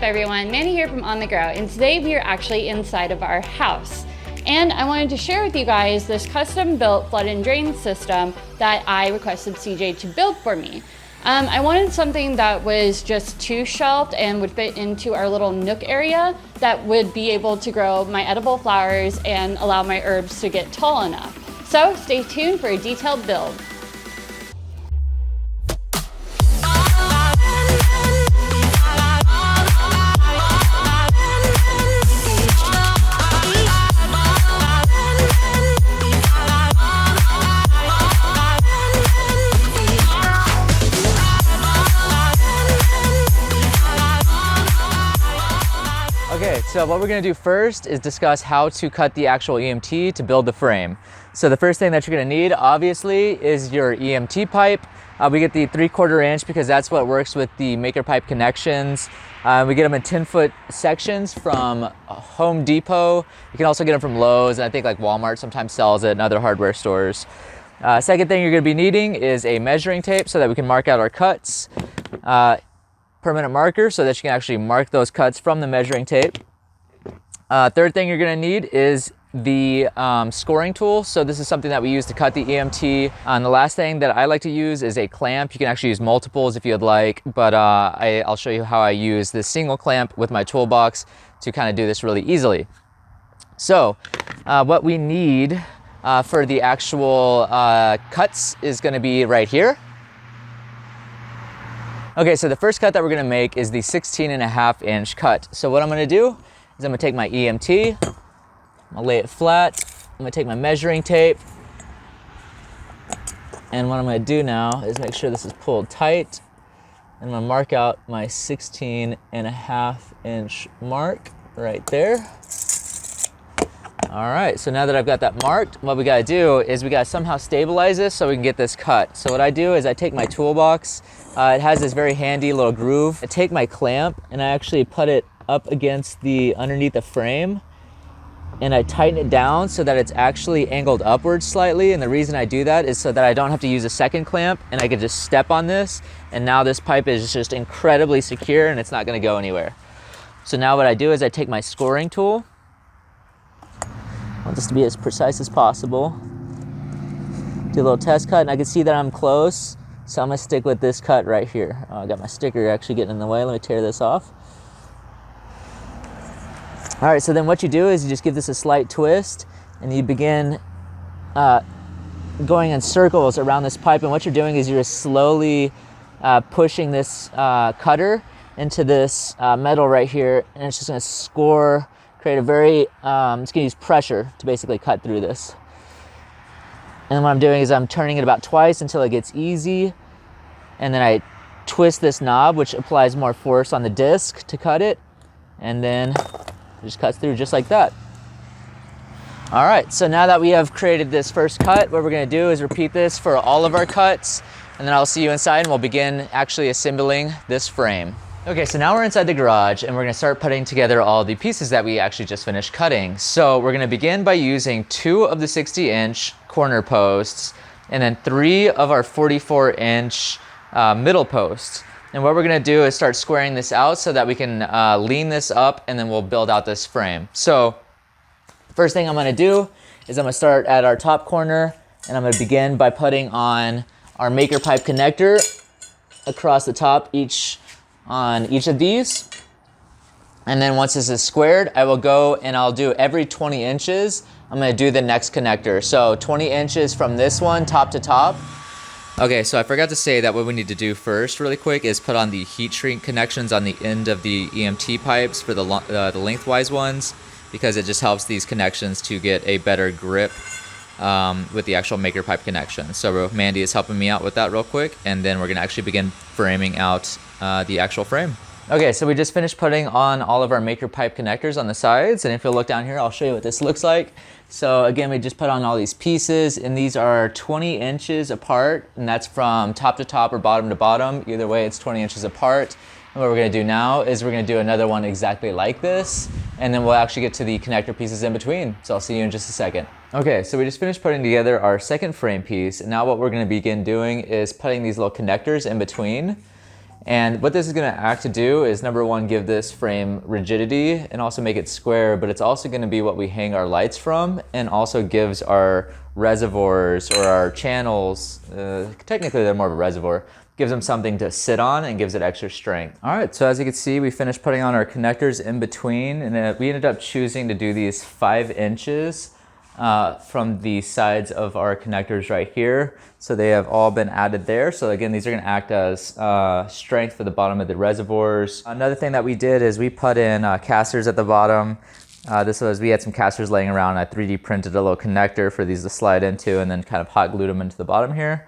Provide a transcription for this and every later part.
up everyone, Mandy here from On the Grow, and today we are actually inside of our house. And I wanted to share with you guys this custom built flood and drain system that I requested CJ to build for me. I wanted something that was just 2-shelved and would fit into our little nook area that would be able to grow my edible flowers and allow my herbs to get tall enough. So stay tuned for a detailed build. Okay, so what we're gonna do first is discuss how to cut the actual EMT to build the frame. So the first thing that you're gonna need, obviously, is your EMT pipe. We get the 3/4 inch because that's what works with the maker pipe connections. We get them in 10-foot sections from Home Depot. You can also get them from Lowe's, and I think like Walmart sometimes sells it and other hardware stores. Second thing you're gonna be needing is a measuring tape so that we can mark out our cuts. Permanent marker so that you can actually mark those cuts from the measuring tape. Third thing you're gonna need is the scoring tool. So this is something that we use to cut the EMT. And the last thing that I like to use is a clamp. You can actually use multiples if you'd like, but I'll show you how I use this single clamp with my toolbox to kind of do this really easily. So what we need for the actual cuts is gonna be right here. Okay, so the first cut that we're gonna make is the 16.5 inch cut. So what I'm gonna do is I'm gonna take my EMT, I'm gonna lay it flat, I'm gonna take my measuring tape, and what I'm gonna do now is make sure this is pulled tight, and I'm gonna mark out my 16.5 inch mark right there. All right, so now that I've got that marked, what we gotta do is we gotta somehow stabilize this so we can get this cut. So what I do is I take my toolbox, it has this very handy little groove. I take my clamp and I actually put it up against the underneath the frame, and I tighten it down so that it's actually angled upwards slightly. And the reason I do that is so that I don't have to use a second clamp and I can just step on this, and now this pipe is just incredibly secure and it's not gonna go anywhere. So now what I do is I take my scoring tool. I want this to be as precise as possible. Do a little test cut, and I can see that I'm close, so I'm gonna stick with this cut right here. Oh, I got my sticker actually getting in the way. Let me tear this off. All right, so then what you do is you just give this a slight twist, and you begin going in circles around this pipe, and what you're doing is you're slowly pushing this cutter into this metal right here, and it's just gonna score, create a very, it's gonna use pressure to basically cut through this. And what I'm doing is I'm turning it about twice until it gets easy. And then I twist this knob, which applies more force on the disc to cut it. And then it just cuts through just like that. All right, so now that we have created this first cut, what we're gonna do is repeat this for all of our cuts. And then I'll see you inside and we'll begin actually assembling this frame. Okay, so now we're inside the garage and we're gonna start putting together all the pieces that we actually just finished cutting. So we're gonna begin by using 2 of the 60-inch corner posts and then 3 of our 44-inch middle posts. And what we're gonna do is start squaring this out so that we can lean this up, and then we'll build out this frame. So first thing I'm gonna do is I'm gonna start at our top corner, and I'm gonna begin by putting on our maker pipe connector across the top on each of these. And then once this is squared, I will go and I'll do every 20 inches, I'm gonna do the next connector. So 20 inches from this one, top to top. Okay, so I forgot to say that what we need to do first really quick is put on the heat shrink connections on the end of the EMT pipes for the lengthwise ones, because it just helps these connections to get a better grip with the actual maker pipe connection. So Mandy is helping me out with that real quick, and then we're gonna actually begin framing out the actual frame. Okay, so we just finished putting on all of our maker pipe connectors on the sides, and if you'll look down here, I'll show you what this looks like. So again, we just put on all these pieces, and these are 20 inches apart, and that's from top to top or bottom to bottom. Either way, it's 20 inches apart. And what we're gonna do now is we're gonna do another one exactly like this, and then we'll actually get to the connector pieces in between. So I'll see you in just a second. Okay, so we just finished putting together our second frame piece, and now what we're gonna begin doing is putting these little connectors in between. And what this is going to act to do is, number one, give this frame rigidity and also make it square, but it's also going to be what we hang our lights from, and also gives our reservoirs or our channels, technically they're more of a reservoir, gives them something to sit on and gives it extra strength. All right, so as you can see, we finished putting on our connectors in between, and we ended up choosing to do these 5 inches from the sides of our connectors right here. So they have all been added there. So again, these are gonna act as strength for the bottom of the reservoirs. Another thing that we did is we put in casters at the bottom. We had some casters laying around. I 3D printed a little connector for these to slide into and then kind of hot glued them into the bottom here.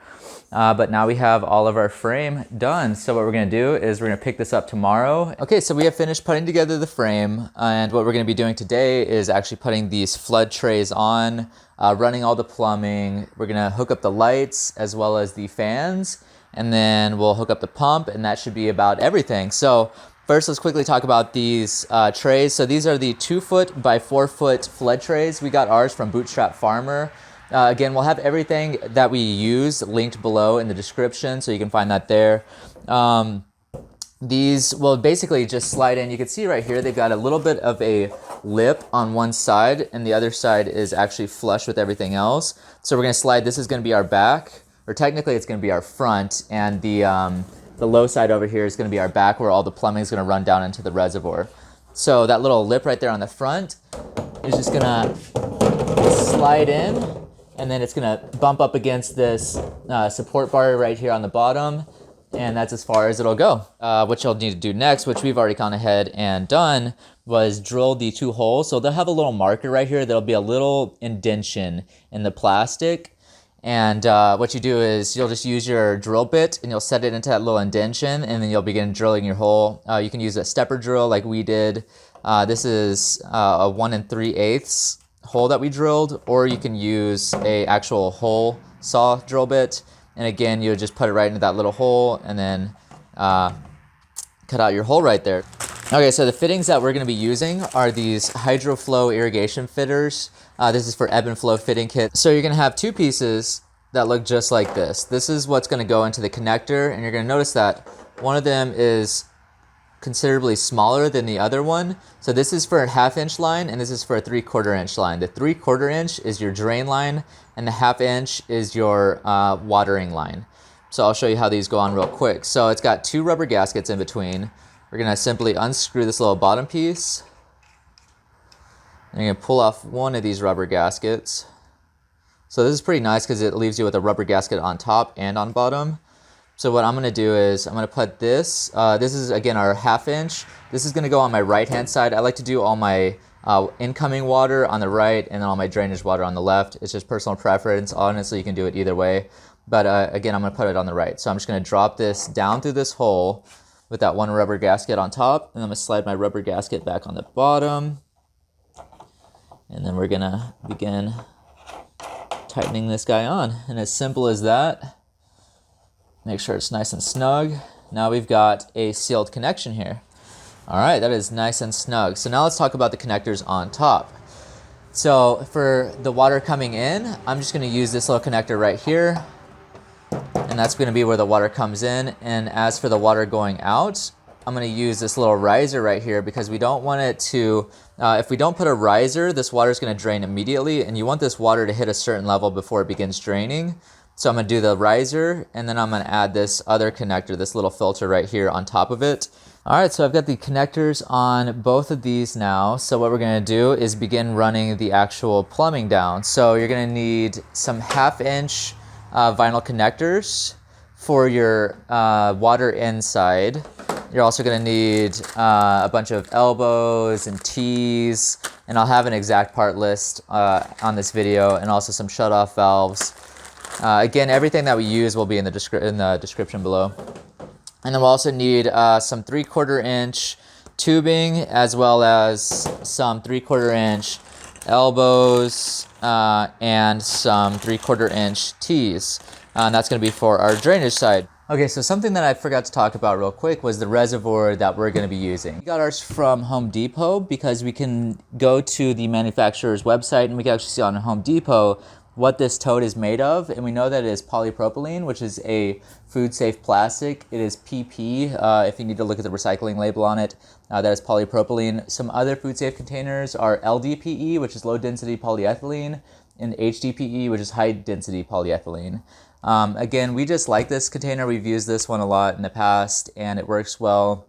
But now we have all of our frame done. So what we're gonna do is we're gonna pick this up tomorrow. Okay, so we have finished putting together the frame, and what we're gonna be doing today is actually putting these flood trays on, running all the plumbing. We're gonna hook up the lights as well as the fans, and then we'll hook up the pump, and that should be about everything. So first, let's quickly talk about these trays. So these are the 2 foot by 4 foot flood trays. We got ours from Bootstrap Farmer. Again, we'll have everything that we use linked below in the description, so you can find that there. These will basically just slide in. You can see right here, they've got a little bit of a lip on one side, and the other side is actually flush with everything else. So we're gonna slide, this is gonna be our back, or technically it's gonna be our front, and the low side over here is gonna be our back, where all the plumbing is gonna run down into the reservoir. So that little lip right there on the front is just gonna slide in, and then it's gonna bump up against this support bar right here on the bottom, and that's as far as it'll go. What you'll need to do next, which we've already gone ahead and done, was drill the 2 holes. So they'll have a little marker right here. There'll be a little indentation in the plastic, and what you do is you'll just use your drill bit and you'll set it into that little indentation, and then you'll begin drilling your hole. You can use a stepper drill like we did. This is a 1 3/8 hole that we drilled, or you can use a actual hole saw drill bit, and again you would just put it right into that little hole and then cut out your hole right there. Okay, so the fittings that we're going to be using are these HydroFlow irrigation fitters. This is for ebb and flow fitting kit. So you're going to have 2 pieces that look just like this. This is what's going to go into the connector, and you're going to notice that one of them is considerably smaller than the other one. So this is for a 1/2 inch line, and this is for a 3/4 inch line. The 3/4 inch is your drain line, and the 1/2 inch is your watering line. So I'll show you how these go on real quick. So it's got 2 rubber gaskets in between. We're gonna simply unscrew this little bottom piece, and you're gonna pull off one of these rubber gaskets. So this is pretty nice because it leaves you with a rubber gasket on top and on bottom. So what I'm gonna do is I'm gonna put this, this is again our 1/2 inch. This is gonna go on my right hand side. I like to do all my incoming water on the right and then all my drainage water on the left. It's just personal preference. Honestly, you can do it either way. But again, I'm gonna put it on the right. So I'm just gonna drop this down through this hole with that 1 rubber gasket on top, and I'm gonna slide my rubber gasket back on the bottom. And then we're gonna begin tightening this guy on. And as simple as that, make sure it's nice and snug. Now we've got a sealed connection here. All right, that is nice and snug. So now let's talk about the connectors on top. So for the water coming in, I'm just gonna use this little connector right here, and that's gonna be where the water comes in. And as for the water going out, I'm gonna use this little riser right here because we don't want it to, if we don't put a riser, this water is gonna drain immediately, and you want this water to hit a certain level before it begins draining. So I'm gonna do the riser, and then I'm gonna add this other connector, this little filter right here on top of it. All right, so I've got the connectors on both of these now. So what we're gonna do is begin running the actual plumbing down. So you're gonna need some 1/2 inch vinyl connectors for your water inside. You're also gonna need a bunch of elbows and T's, and I'll have an exact part list on this video, and also some shutoff valves. Again, everything that we use will be in the description below. And then we'll also need some 3/4 inch tubing, as well as some 3/4 inch elbows and some 3/4 inch T's. And that's gonna be for our drainage side. Okay, so something that I forgot to talk about real quick was the reservoir that we're gonna be using. We got ours from Home Depot because we can go to the manufacturer's website and we can actually see on Home Depot what this tote is made of, and we know that it is polypropylene, which is a food-safe plastic. It is PP, if you need to look at the recycling label on it, that is polypropylene. Some other food-safe containers are LDPE, which is low-density polyethylene, and HDPE, which is high-density polyethylene. Again, we just like this container. We've used this one a lot in the past, and it works well.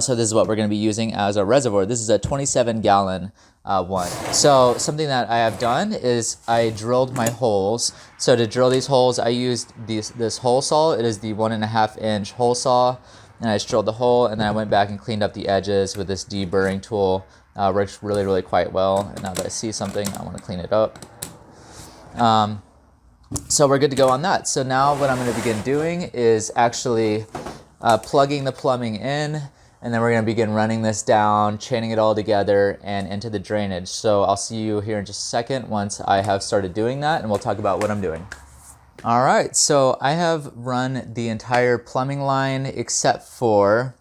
So this is what we're going to be using as our reservoir. This is a 27-gallon one. So something that I have done is I drilled my holes. So to drill these holes, I used this hole saw. It is the 1.5-inch hole saw, and I just drilled the hole, and then I went back and cleaned up the edges with this deburring tool. Works really, really quite well. And now that I see something, I want to clean it up. So we're good to go on that. So now what I'm going to begin doing is actually plugging the plumbing in, and then we're going to begin running this down, chaining it all together and into the drainage. So I'll see you here in just a second once I have started doing that, and we'll talk about what I'm doing. All right, so I have run the entire plumbing line except for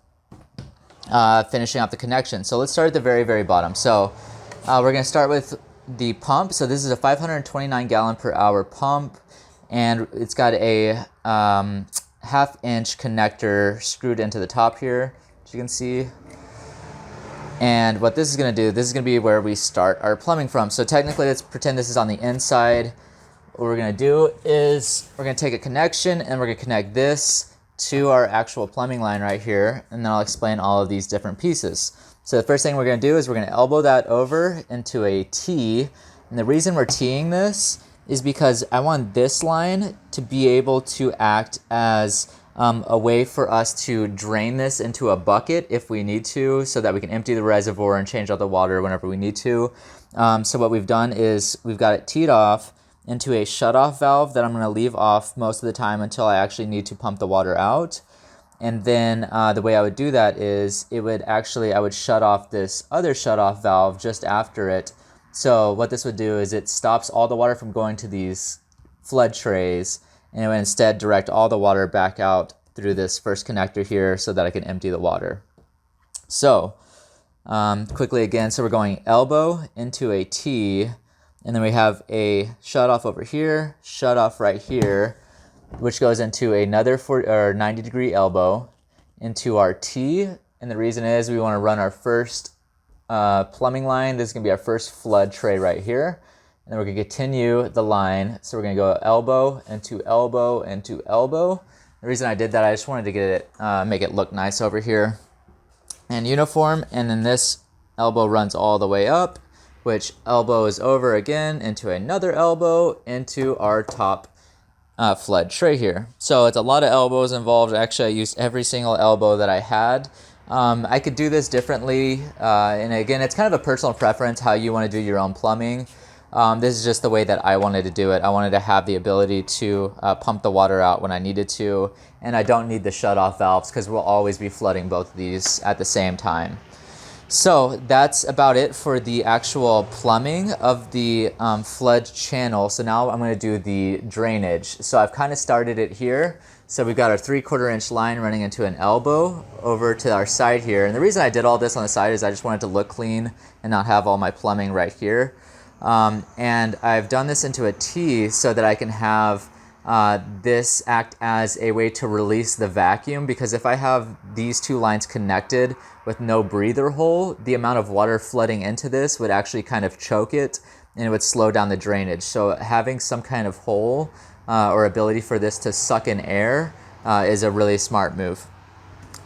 finishing off the connection. So let's start at the very, very bottom. So we're going to start with the pump. So this is a 529 gallon per hour pump, and it's got a 1/2-inch connector screwed into the top here, as you can see. And what this is going to do, this is going to be where we start our plumbing from. So technically, let's pretend this is on the inside. What we're going to do is we're going to take a connection, and we're going to connect this to our actual plumbing line right here, and then I'll explain all of these different pieces. So the first thing we're going to do is we're going to elbow that over into a T. And the reason we're T'ing this is because I want this line to be able to act as a way for us to drain this into a bucket if we need to, so that we can empty the reservoir and change out the water whenever we need to. So what we've done is we've got it teed off into a shutoff valve that I'm going to leave off most of the time until I actually need to pump the water out. And then the way I would do that is I would shut off this other shutoff valve just after it. So what this would do is it stops all the water from going to these flood trays, and it would instead direct all the water back out through this first connector here so that I can empty the water. So quickly again, so we're going elbow into a T, and then we have a shut off over here, shut off right here, which goes into another 90-degree elbow into our T. And the reason is we want to run our first plumbing line. This is going to be our first flood tray right here. And then we're going to continue the line. So we're going to go elbow into elbow into elbow. The reason I did that, I just wanted to get it, make it look nice over here and uniform. And then this elbow runs all the way up, which elbow is over again into another elbow into our top flood tray here. So it's a lot of elbows involved. Actually, I used every single elbow that I had. I could do this differently, and again, it's kind of a personal preference how you want to do your own plumbing. This is just the way that I wanted to do it. I wanted to have the ability to pump the water out when I needed to, and I don't need the shutoff valves because we'll always be flooding both of these at the same time. So that's about it for the actual plumbing of the flood channel. So now I'm going to do the drainage. So I've kind of started it here. So we've got our 3/4-inch line running into an elbow over to our side here. And the reason I did all this on the side is I just wanted to look clean and not have all my plumbing right here. And I've done this into a T so that I can have this act as a way to release the vacuum, because if I have these two lines connected with no breather hole, the amount of water flooding into this would actually kind of choke it, and it would slow down the drainage. So having some kind of hole or ability for this to suck in air is a really smart move.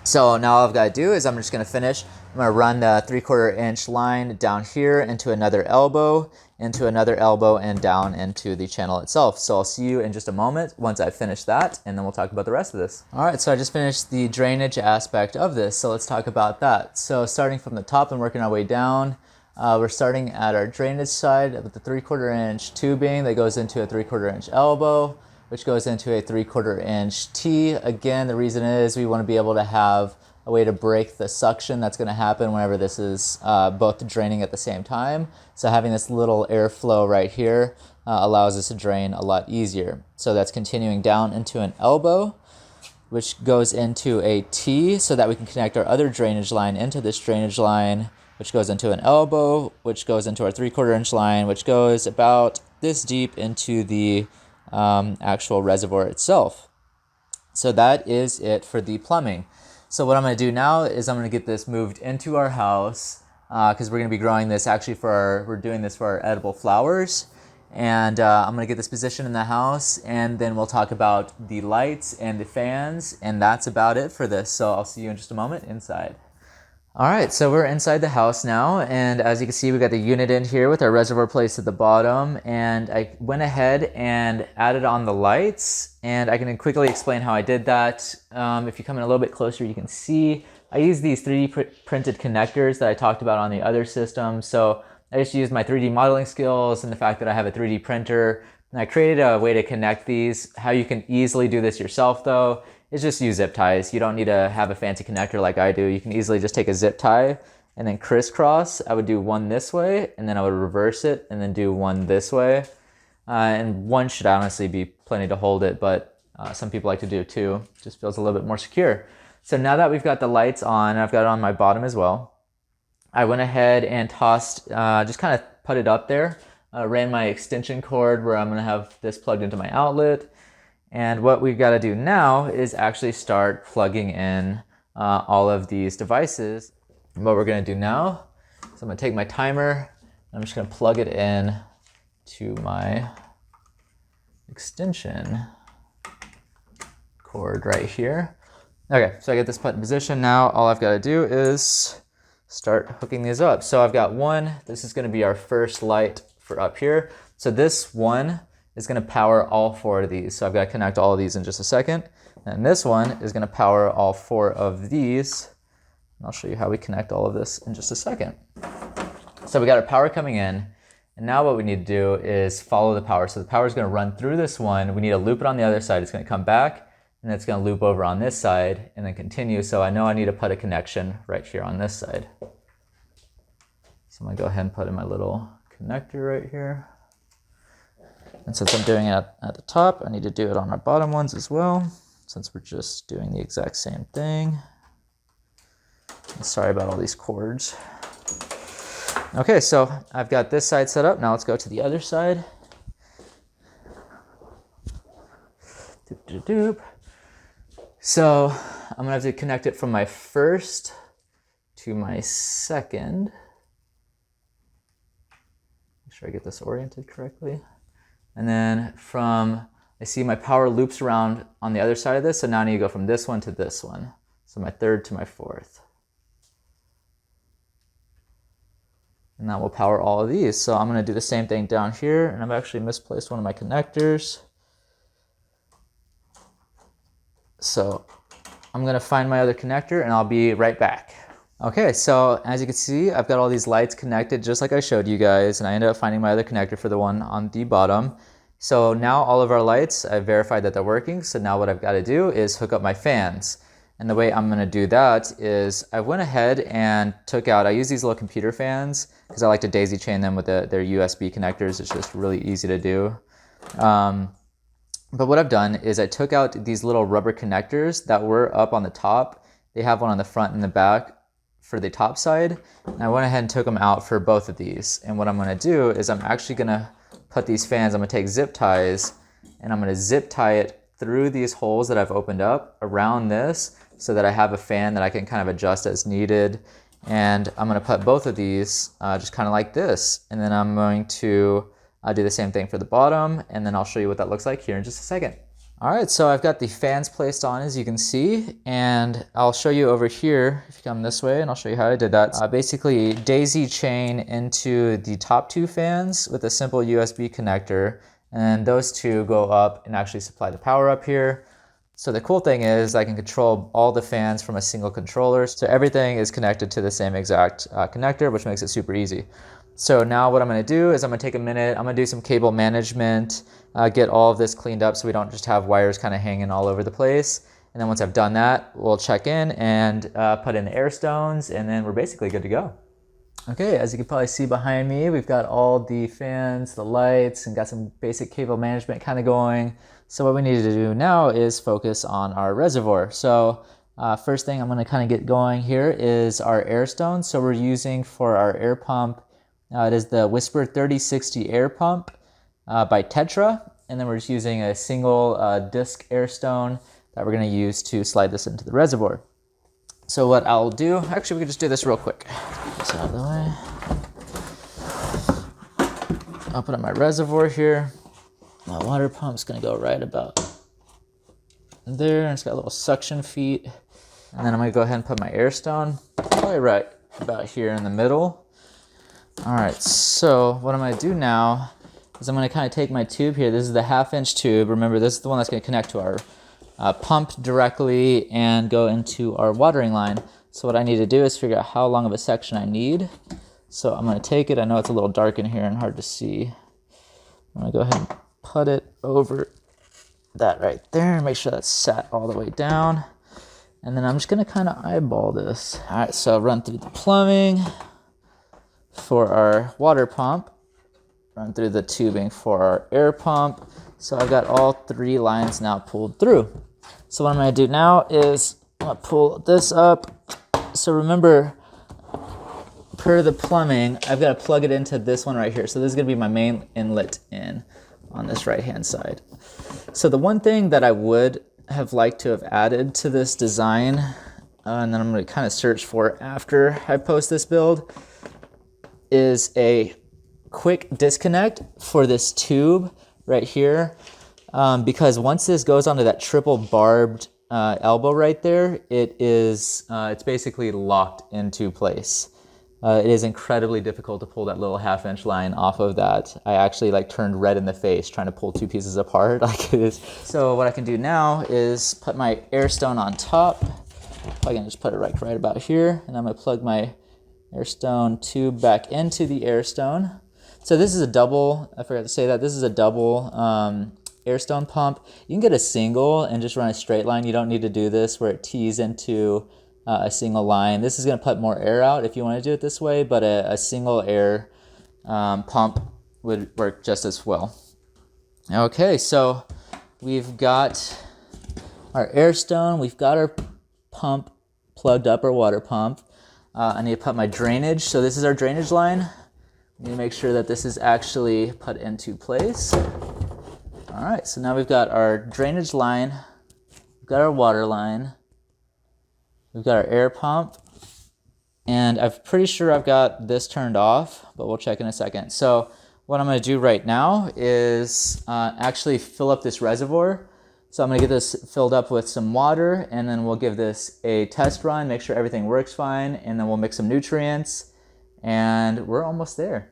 So now all I've got to do is I'm just going to finish. I'm going to run the 3/4-inch line down here into another elbow, and down into the channel itself. So I'll see you in just a moment once I finish that, and then we'll talk about the rest of this. All right, so I just finished the drainage aspect of this, so let's talk about that. So starting from the top and working our way down, we're starting at our drainage side with the 3/4-inch tubing that goes into a 3/4-inch elbow, which goes into a 3/4-inch T. Again, the reason is we want to be able to have a way to break the suction that's going to happen whenever this is both draining at the same time. So having this little airflow right here allows us to drain a lot easier. So that's continuing down into an elbow, which goes into a T so that we can connect our other drainage line into this drainage line, which goes into an elbow, which goes into our 3/4 inch line, which goes about this deep into the actual reservoir itself. So that is it for the plumbing. So what I'm going to do now is I'm going to get this moved into our house because we're going to be growing this actually we're doing this for our edible flowers. And I'm going to get this positioned in the house, and then we'll talk about the lights and the fans, and that's about it for this. So I'll see you in just a moment inside. All right, so we're inside the house now, and as you can see, we got the unit in here with our reservoir placed at the bottom, and I went ahead and added on the lights, and I can quickly explain how I did that. If you come in a little bit closer, you can see I use these 3D printed connectors that I talked about on the other system. So I just used my 3D modeling skills and the fact that I have a 3D printer, and I created a way to connect these. How you can easily do this yourself though is just use zip ties. You don't need to have a fancy connector like I do. You can easily just take a zip tie and then crisscross. I would do one this way, and then I would reverse it and then do one this way. And one should honestly be plenty to hold it, but some people like to do two. It just feels a little bit more secure. So now that we've got the lights on, I've got it on my bottom as well, I went ahead and tossed, just kind of put it up there, ran my extension cord where I'm gonna have this plugged into my outlet. And what we've got to do now is actually start plugging in all of these devices. And what we're going to do now is I'm going to take my timer, and I'm just going to plug it in to my extension cord right here. Okay, so I get this put in position now. All I've got to do is start hooking these up. So I've got one. This is going to be our first light for up here. So this one is going to power all 4 of these. So I've got to connect all of these in just a second. And this one is going to power all 4 of these. And I'll show you how we connect all of this in just a second. So we got our power coming in. And now what we need to do is follow the power. So the power is going to run through this one. We need to loop it on the other side. It's going to come back, and it's going to loop over on this side and then continue. So I know I need to put a connection right here on this side. So I'm going to go ahead and put in my little connector right here. And since I'm doing it at the top, I need to do it on our bottom ones as well, since we're just doing the exact same thing. And sorry about all these cords. Okay, so I've got this side set up. Now let's go to the other side. Doop, doop, doop. So I'm gonna have to connect it from my first to my second. Make sure I get this oriented correctly. And then I see my power loops around on the other side of this, so now I need to go from this one to this one. So my third to my fourth. And that will power all of these. So I'm gonna do the same thing down here, and I've actually misplaced one of my connectors. So I'm gonna find my other connector, and I'll be right back. Okay, so as you can see, I've got all these lights connected just like I showed you guys, and I ended up finding my other connector for the one on the bottom. So now all of our lights, I've verified that they're working, so now what I've got to do is hook up my fans. And the way I'm going to do that is I went ahead and I use these little computer fans because I like to daisy chain them with their USB connectors. It's just really easy to do. But what I've done is I took out these little rubber connectors that were up on the top. They have one on the front and the back for the top side. And I went ahead and took them out for both of these. And what I'm gonna do is I'm actually gonna put these fans, I'm gonna take zip ties, and I'm gonna zip tie it through these holes that I've opened up around this so that I have a fan that I can kind of adjust as needed. And I'm gonna put both of these just kind of like this. And then I'm going to do the same thing for the bottom, and then I'll show you what that looks like here in just a second. All right, so I've got the fans placed on, as you can see, and I'll show you over here, if you come this way, and I'll show you how I did that. Basically, daisy chain into the top 2 fans with a simple USB connector, and those 2 go up and actually supply the power up here. So the cool thing is I can control all the fans from a single controller, so everything is connected to the same exact connector, which makes it super easy. So now what I'm going to do is I'm going to take a minute, I'm going to do some cable management, get all of this cleaned up so we don't just have wires kind of hanging all over the place. And then once I've done that, we'll check in and put in the air stones, and then we're basically good to go. Okay, as you can probably see behind me, we've got all the fans, the lights, and got some basic cable management kind of going. So what we need to do now is focus on our reservoir. So First thing I'm going to kind of get going here is our air stone. So we're using for our air pump, it is the Whisper 3060 air pump by Tetra. And then we're just using a single disc air stone that we're going to use to slide this into the reservoir. So what I'll do, actually we can just do this real quick. Get this out of the way. I'll put up my reservoir here. My water pump's going to go right about there. It's got little suction feet. And then I'm going to go ahead and put my air stone probably right about here in the middle. All right, so what I'm going to do now is I'm going to kind of take my tube here. This is the 1/2-inch tube. Remember, this is the one that's going to connect to our pump directly and go into our watering line. So what I need to do is figure out how long of a section I need. So I'm going to take it. I know it's a little dark in here and hard to see. I'm going to go ahead and put it over that right there. Make sure that's sat all the way down. And then I'm just going to kind of eyeball this. All right, so I'll run through the plumbing for our water pump. Run through the tubing for our air pump. So I've got all 3 lines now pulled through. So what I'm going to do now is I'm going to pull this up. So remember, per the plumbing, I've got to plug it into this one right here. So this is going to be my main inlet in on this right-hand side. So the one thing that I would have liked to have added to this design, and then I'm going to kind of search for after I post this build, is a quick disconnect for this tube right here, because once this goes onto that triple barbed elbow right there, it's basically locked into place. It is incredibly difficult to pull that little 1/2-inch line off of that. I actually turned red in the face trying to pull 2 pieces apart like it is. So what I can do now is put my air stone on top. I can just put it right about here, and I'm gonna plug my air stone tube back into the air stone. So this is a double, I forgot to say that, this is a double air stone pump. You can get a single and just run a straight line. You don't need to do this where it tees into a single line. This is going to put more air out if you want to do it this way, but a single air pump would work just as well. Okay, so we've got our air stone, we've got our pump plugged up, our water pump. I need to put my drainage. So this is our drainage line. We need to make sure that this is actually put into place. All right, so now we've got our drainage line, we've got our water line, we've got our air pump, and I'm pretty sure I've got this turned off, but we'll check in a second. So what I'm going to do right now is actually fill up this reservoir. So I'm going to get this filled up with some water, and then we'll give this a test run, make sure everything works fine, and then we'll mix some nutrients, and we're almost there.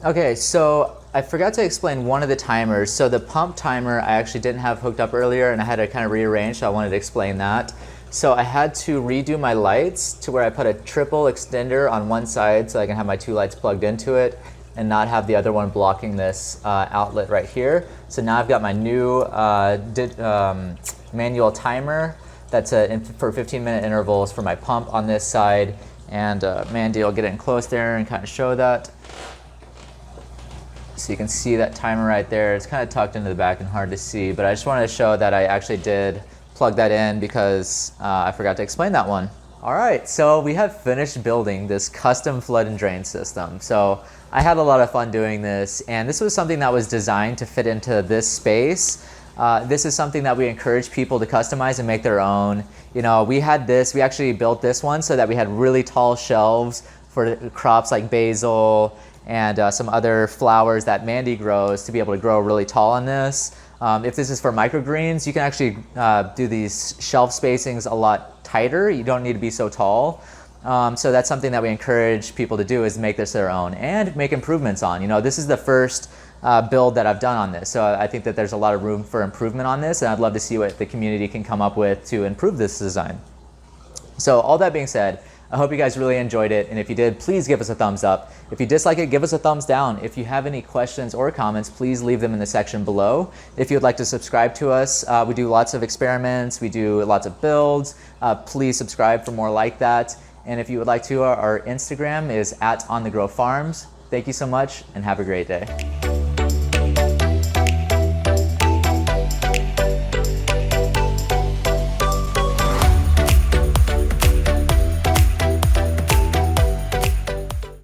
Okay, so I forgot to explain one of the timers. So the pump timer I actually didn't have hooked up earlier, and I had to kind of rearrange, so I wanted to explain that. So I had to redo my lights to where I put a triple extender on one side so I can have my 2 lights plugged into it and not have the other one blocking this outlet right here. So now I've got my new manual timer that's for 15-minute intervals for my pump on this side, and Mandi will get in close there and kind of show that. So you can see that timer right there. It's kind of tucked into the back and hard to see, but I just wanted to show that I actually did plug that in because I forgot to explain that one. All right, so we have finished building this custom flood and drain system. So I had a lot of fun doing this, and this was something that was designed to fit into this space. This is something that we encourage people to customize and make their own. You know, we actually built this one so that we had really tall shelves for crops like basil and some other flowers that Mandi grows to be able to grow really tall on this. If this is for microgreens, you can actually do these shelf spacings a lot tighter. You don't need to be so tall. So that's something that we encourage people to do, is make this their own and make improvements on. You know, this is the first build that I've done on this. So I think that there's a lot of room for improvement on this, and I'd love to see what the community can come up with to improve this design. So all that being said, I hope you guys really enjoyed it, and if you did, please give us a thumbs up. If you dislike it, give us a thumbs down. If you have any questions or comments, please leave them in the section below. If you'd like to subscribe to us, we do lots of experiments, we do lots of builds. Please subscribe for more like that. And if you would like to, our Instagram is @OnTheGrowFarms. Thank you so much, and have a great day.